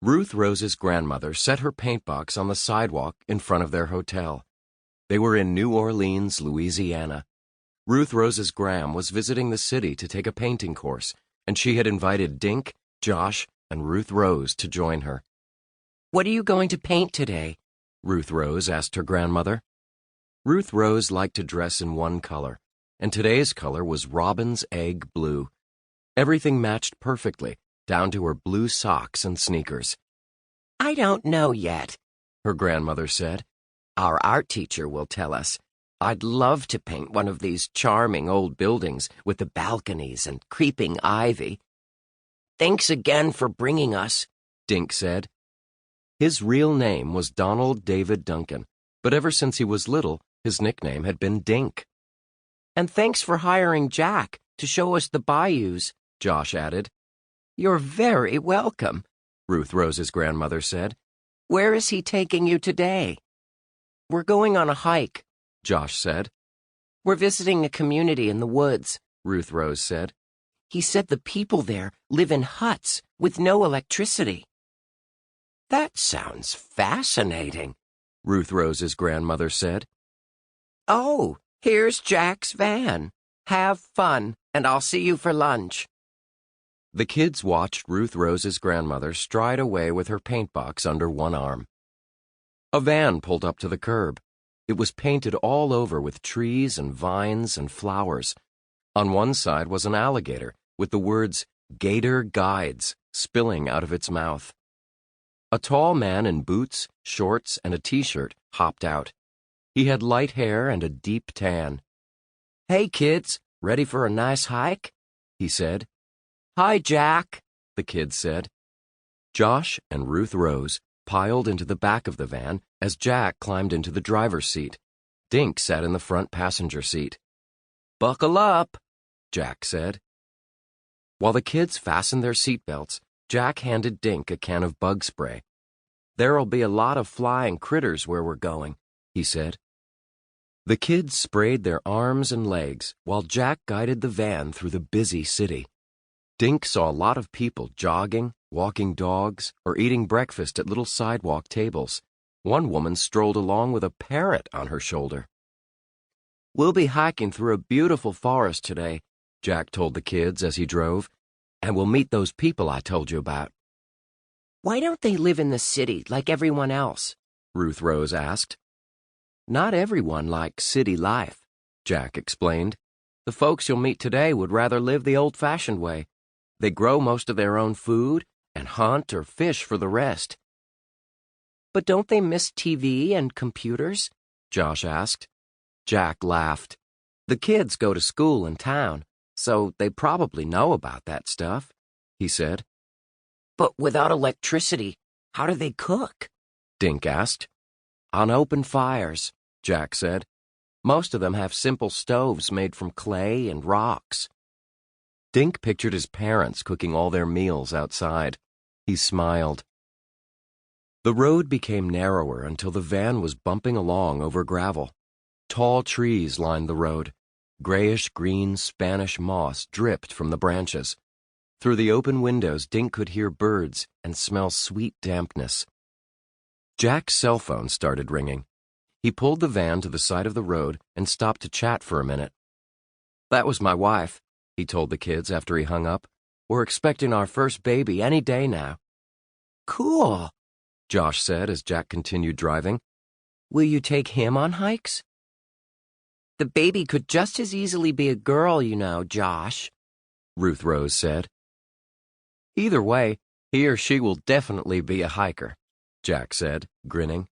Ruth Rose's grandmother set her paint box on the sidewalk in front of their hotel. They were in New Orleans, Louisiana. Ruth Rose's gram was visiting the city to take a painting course, and she had invited Dink, Josh, and Ruth Rose to join her. "What are you going to paint today?" Ruth Rose asked her grandmother. Ruth Rose liked to dress in one color, and today's color was robin's egg blue. Everything matched perfectly, down to her blue socks and sneakers. "I don't know yet," her grandmother said. "Our art teacher will tell us. I'd love to paint one of these charming old buildings with the balconies and creeping ivy." "Thanks again for bringing us," Dink said. His real name was Donald David Duncan, but ever since he was little, his nickname had been Dink. "And thanks for hiring Jack to show us the bayous," Josh added. "You're very welcome," Ruth Rose's grandmother said. "Where is he taking you today?" "We're going on a hike," Josh said. "We're visiting a community in the woods," Ruth Rose said. "He said the people there live in huts with no electricity." "That sounds fascinating," Ruth Rose's grandmother said. "Oh, here's Jack's van. Have fun, and I'll see you for lunch." The kids watched Ruth Rose's grandmother stride away with her paint box under one arm. A van pulled up to the curb. It was painted all over with trees and vines and flowers. On one side was an alligator with the words "Gator Guides" spilling out of its mouth. A tall man in boots, shorts, and a t-shirt hopped out. He had light hair and a deep tan. "Hey, kids, ready for a nice hike?" he said. "Hi, Jack," the kids said. Josh and Ruth Rose piled into the back of the van as Jack climbed into the driver's seat. Dink sat in the front passenger seat. "Buckle up," Jack said. While the kids fastened their seatbelts, Jack handed Dink a can of bug spray. "There'll be a lot of flying critters where we're going," he said. The kids sprayed their arms and legs while Jack guided the van through the busy city. Dink saw a lot of people jogging, walking dogs, or eating breakfast at little sidewalk tables. One woman strolled along with a parrot on her shoulder. "We'll be hiking through a beautiful forest today," Jack told the kids as he drove, "and we'll meet those people I told you about." "Why don't they live in the city like everyone else?" Ruth Rose asked. "Not everyone likes city life," Jack explained. "The folks you'll meet today would rather live the old-fashioned way. They grow most of their own food and hunt or fish for the rest." "But don't they miss TV and computers?" Josh asked. Jack laughed. "The kids go to school in town, so they probably know about that stuff," he said. "But without electricity, how do they cook?" Dink asked. "On open fires," Jack said. "Most of them have simple stoves made from clay and rocks." Dink pictured his parents cooking all their meals outside. He smiled. The road became narrower until the van was bumping along over gravel. Tall trees lined the road. Grayish-green Spanish moss dripped from the branches. Through the open windows, Dink could hear birds and smell sweet dampness. Jack's cell phone started ringing. He pulled the van to the side of the road and stopped to chat for a minute. "That was my wife," he told the kids after he hung up. "We're expecting our first baby any day now." "Cool," Josh said as Jack continued driving. "Will you take him on hikes?" "The baby could just as easily be a girl, you know, Josh," Ruth Rose said. "Either way, he or she will definitely be a hiker," Jack said, grinning.